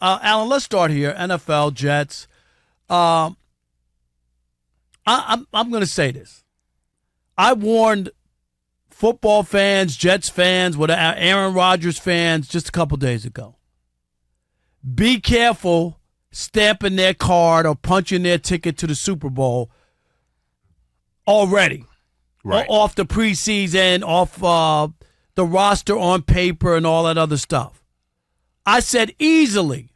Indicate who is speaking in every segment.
Speaker 1: Alan, let's start here. NFL, Jets. I'm going to say this. I warned football fans, Jets fans, Aaron Rodgers fans just a couple days ago. Be careful stamping their card or punching their ticket to the Super Bowl already.
Speaker 2: Right.
Speaker 1: Off the preseason, off the roster on paper and all that other stuff. I said easily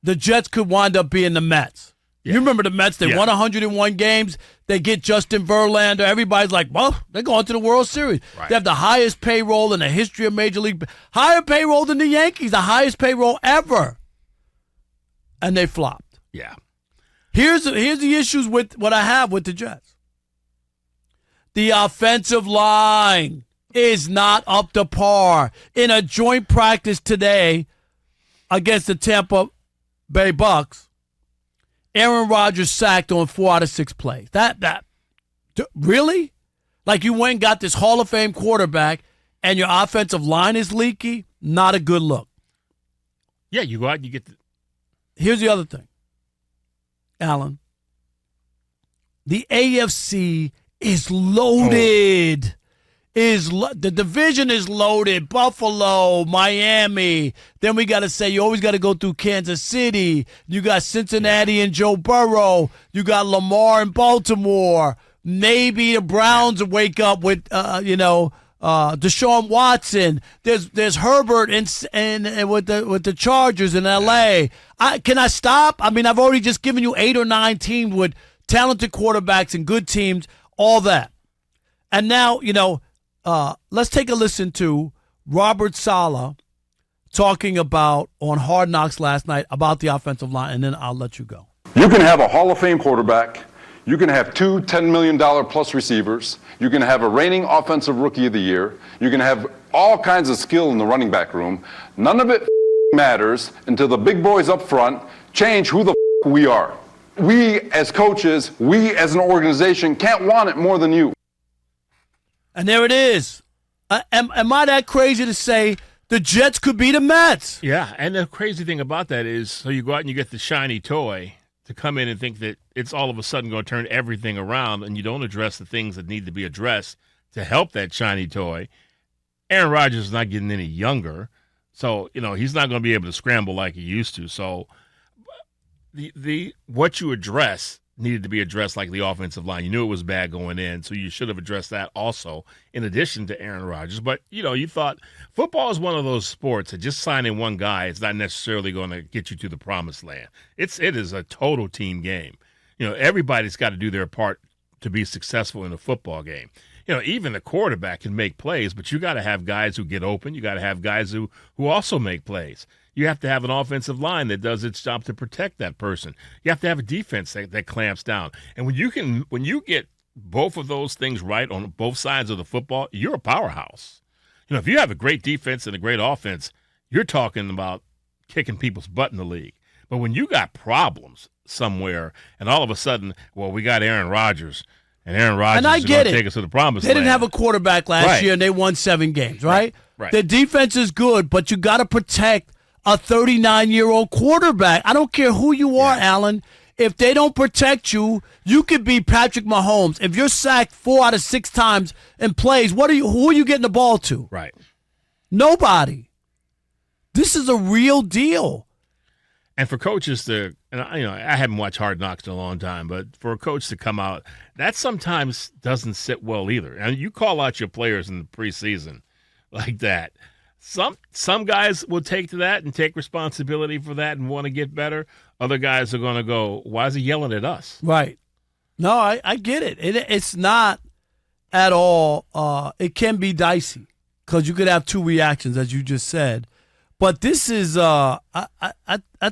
Speaker 1: the Jets could wind up being the Mets. Yeah. You remember the Mets? They won 101 games. They get Justin Verlander. Everybody's like, well, they're going to the World Series. Right. They have the highest payroll in the history of Major League. Higher payroll than the Yankees. The highest payroll ever. And they flopped.
Speaker 2: Yeah.
Speaker 1: Here's the issues with what I have with the Jets. The offensive line is not up to par. In a joint practice today against the Tampa Bay Bucs, Aaron Rodgers sacked on 4 out of 6 plays. Really? Like you went and got this Hall of Fame quarterback and your offensive line is leaky? Not a good look.
Speaker 2: Yeah, you go out and you get the...
Speaker 1: Here's the other thing, Alan. The AFC is loaded. The division is loaded. Buffalo, Miami. Then we got to say you always got to go through Kansas City. You got Cincinnati and Joe Burrow. You got Lamar in Baltimore. Maybe the Browns wake up with Deshaun Watson. There's Herbert and with the Chargers in L.A. Can I stop? I mean, I've already just given you 8 or 9 teams with talented quarterbacks and good teams. All that. And now, let's take a listen to Robert Saleh talking about on Hard Knocks last night about the offensive line, and then I'll let you go.
Speaker 3: You can have a Hall of Fame quarterback. You can have 2 $10 million plus receivers. You can have a reigning offensive rookie of the year. You can have all kinds of skill in the running back room. None of it matters until the big boys up front change who the we are. We as coaches, we as an organization can't want it more than you.
Speaker 1: And there it is. Am I that crazy to say the Jets could be the Mets?
Speaker 2: Yeah, and the crazy thing about that is, so you go out and you get the shiny toy to come in and think that it's all of a sudden going to turn everything around, and you don't address the things that need to be addressed to help that shiny toy. Aaron Rodgers is not getting any younger, so he's not going to be able to scramble like he used to. So the what you address needed to be addressed, like the offensive line. You knew it was bad going in, so you should have addressed that also, in addition to Aaron Rodgers. But, you thought football is one of those sports that just signing one guy is not necessarily going to get you to the promised land. It is a total team game. Everybody's got to do their part to be successful in a football game. Even the quarterback can make plays, but you got to have guys who get open. You got to have guys who also make plays. You have to have an offensive line that does its job to protect that person. You have to have a defense that clamps down. And when you get both of those things right on both sides of the football, you're a powerhouse. If you have a great defense and a great offense, you're talking about kicking people's butt in the league. But when you got problems somewhere, and all of a sudden, well, we got Aaron Rodgers, and Aaron Rodgers is going to take us to the promised land.
Speaker 1: They didn't have a quarterback last year, and they won 7 games, right?
Speaker 2: Right.
Speaker 1: The defense is good, but you got to protect a 39-year-old quarterback. I don't care who you are, Alan. If they don't protect you, you could be Patrick Mahomes. If you're sacked 4 out of 6 times in plays, who are you getting the ball to?
Speaker 2: Right.
Speaker 1: Nobody. This is a real deal.
Speaker 2: And for coaches to, I haven't watched Hard Knocks in a long time, but for a coach to come out, that sometimes doesn't sit well either. And you call out your players in the preseason like that. Some guys will take to that and take responsibility for that and want to get better. Other guys are going to go, why is he yelling at us?
Speaker 1: Right. No, I get it. It's not at all. It can be dicey because you could have 2 reactions, as you just said. But this is, I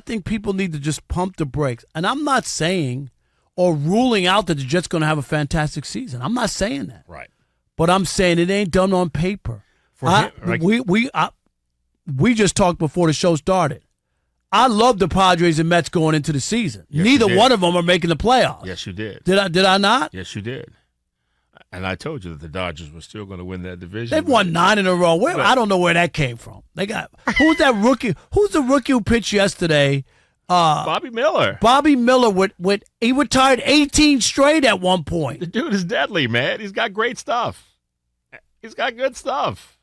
Speaker 1: think people need to just pump the brakes. And I'm not saying or ruling out that the Jets going to have a fantastic season. I'm not saying that.
Speaker 2: Right.
Speaker 1: But I'm saying it ain't done on paper. We just talked before the show started. I love the Padres and Mets going into the season.
Speaker 2: Yes,
Speaker 1: Neither one of them are making the playoffs.
Speaker 2: Yes, you did.
Speaker 1: Did I not?
Speaker 2: Yes, you did. And I told you that the Dodgers were still going to win that division.
Speaker 1: They've won 9 in a row. I don't know where that came from. They got who's that rookie? Who's the rookie who pitched yesterday?
Speaker 2: Bobby Miller.
Speaker 1: Bobby Miller he retired 18 straight at one point.
Speaker 2: The dude is deadly, man. He's got great stuff. He's got good stuff.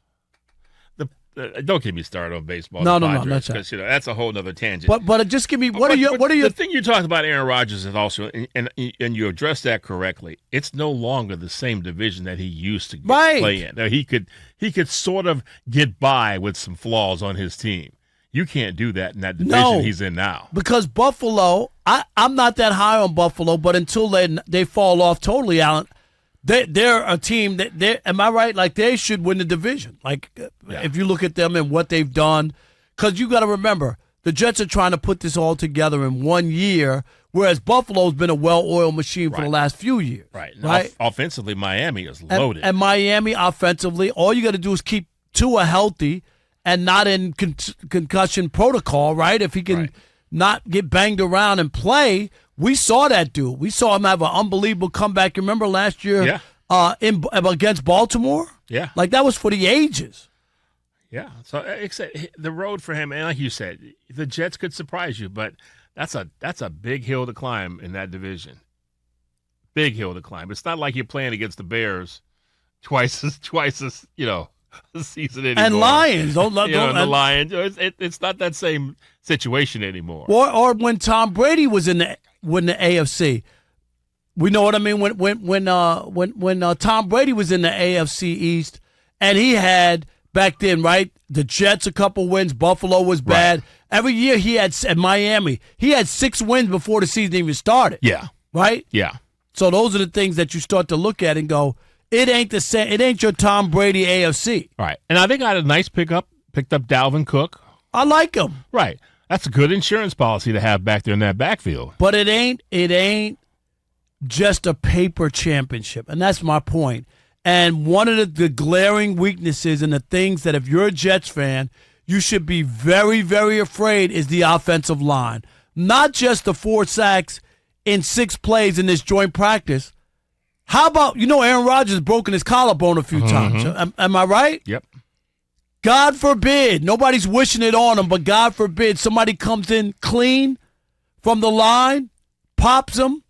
Speaker 2: Don't get me started on baseball.
Speaker 1: No, that's
Speaker 2: because that's a whole nother tangent.
Speaker 1: But just give me what are your
Speaker 2: the thing you talked about Aaron Rodgers is also and you addressed that correctly. It's no longer the same division that he used to play in. Now, he could sort of get by with some flaws on his team. You can't do that in that division he's in now.
Speaker 1: Because Buffalo, I'm not that high on Buffalo, but until they fall off totally, Alan. They're a team that am I right? Like they should win the division. Like if you look at them and what they've done, because you got to remember the Jets are trying to put this all together in 1 year, whereas Buffalo's been a well-oiled machine for the last few years.
Speaker 2: Right. Offensively, Miami is loaded.
Speaker 1: And Miami offensively, all you got to do is keep Tua healthy and not in concussion protocol. Right? If he can not get banged around and play. We saw that dude. We saw him have an unbelievable comeback. You remember last year against Baltimore?
Speaker 2: Yeah.
Speaker 1: Like that was for the ages.
Speaker 2: Yeah. So except the road for him, and like you said, the Jets could surprise you, but that's a big hill to climb in that division. Big hill to climb. It's not like you're playing against the Bears twice as season anymore.
Speaker 1: And Lions.
Speaker 2: And the Lions. It's not that same situation anymore.
Speaker 1: Or when Tom Brady was in the AFC. We know what I mean when Tom Brady was in the AFC East and he had back then, right? The Jets a couple wins, Buffalo was bad. Right. Every year he had at Miami, he had 6 wins before the season even started.
Speaker 2: Yeah.
Speaker 1: Right?
Speaker 2: Yeah.
Speaker 1: So those are the things that you start to look at and go, it ain't the same. It ain't your Tom Brady AFC.
Speaker 2: Right. And I think I had a nice pickup. Picked up Dalvin Cook.
Speaker 1: I like him.
Speaker 2: Right. That's a good insurance policy to have back there in that backfield.
Speaker 1: But it ain't just a paper championship, and that's my point. And one of the glaring weaknesses and the things that if you're a Jets fan, you should be very, very afraid is the offensive line. Not just the 4 sacks in 6 plays in this joint practice. How about, Aaron Rodgers broken his collarbone a few times. Am I right?
Speaker 2: Yep.
Speaker 1: God forbid, nobody's wishing it on him, but God forbid somebody comes in clean from the line, pops him,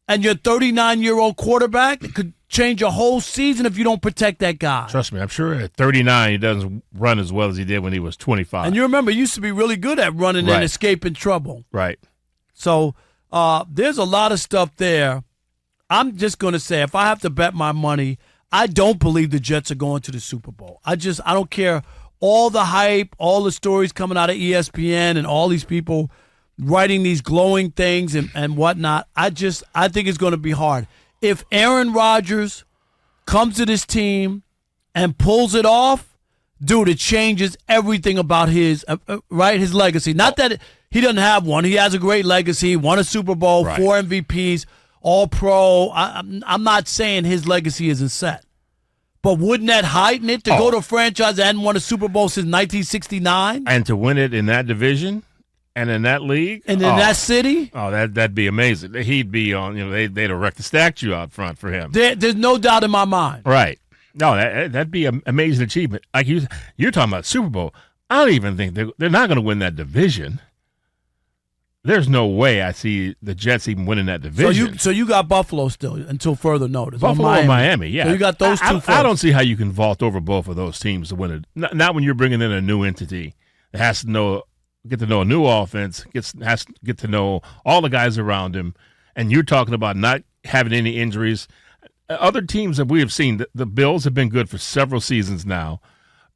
Speaker 1: and your 39-year-old quarterback, it could change a whole season if you don't protect that guy.
Speaker 2: Trust me, I'm sure at 39 he doesn't run as well as he did when he was 25.
Speaker 1: And you remember, he used to be really good at running and escaping trouble.
Speaker 2: Right.
Speaker 1: So there's a lot of stuff there. I'm just going to say, if I have to bet my money, I don't believe the Jets are going to the Super Bowl. I don't care all the hype, all the stories coming out of ESPN and all these people writing these glowing things and whatnot. I think it's going to be hard. If Aaron Rodgers comes to this team and pulls it off, dude, it changes everything about his legacy. Not that he doesn't have one. He has a great legacy, won a Super Bowl, 4 MVPs, All-Pro. I'm not saying his legacy isn't set. But wouldn't that heighten it to go to a franchise that hadn't won a Super Bowl since 1969?
Speaker 2: And to win it in that division and in that league?
Speaker 1: And in that city?
Speaker 2: Oh, that'd be amazing. He'd be on, they'd erect a statue out front for him.
Speaker 1: There's no doubt in my mind.
Speaker 2: Right. No, that'd be an amazing achievement. Like you're talking about Super Bowl. I don't even think they're not going to win that division. There's no way I see the Jets even winning that division.
Speaker 1: So you got Buffalo still until further notice.
Speaker 2: Buffalo and Miami, yeah.
Speaker 1: So you got those two first.
Speaker 2: I don't see how you can vault over both of those teams to win it. Not when you're bringing in a new entity that has to get to know a new offense, has to get to know all the guys around him, and you're talking about not having any injuries. Other teams that we have seen, the Bills have been good for several seasons now,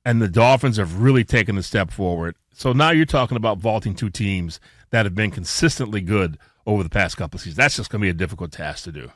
Speaker 2: and the Dolphins have really taken a step forward. So now you're talking about vaulting 2 teams that have been consistently good over the past couple of seasons. That's just going to be a difficult task to do.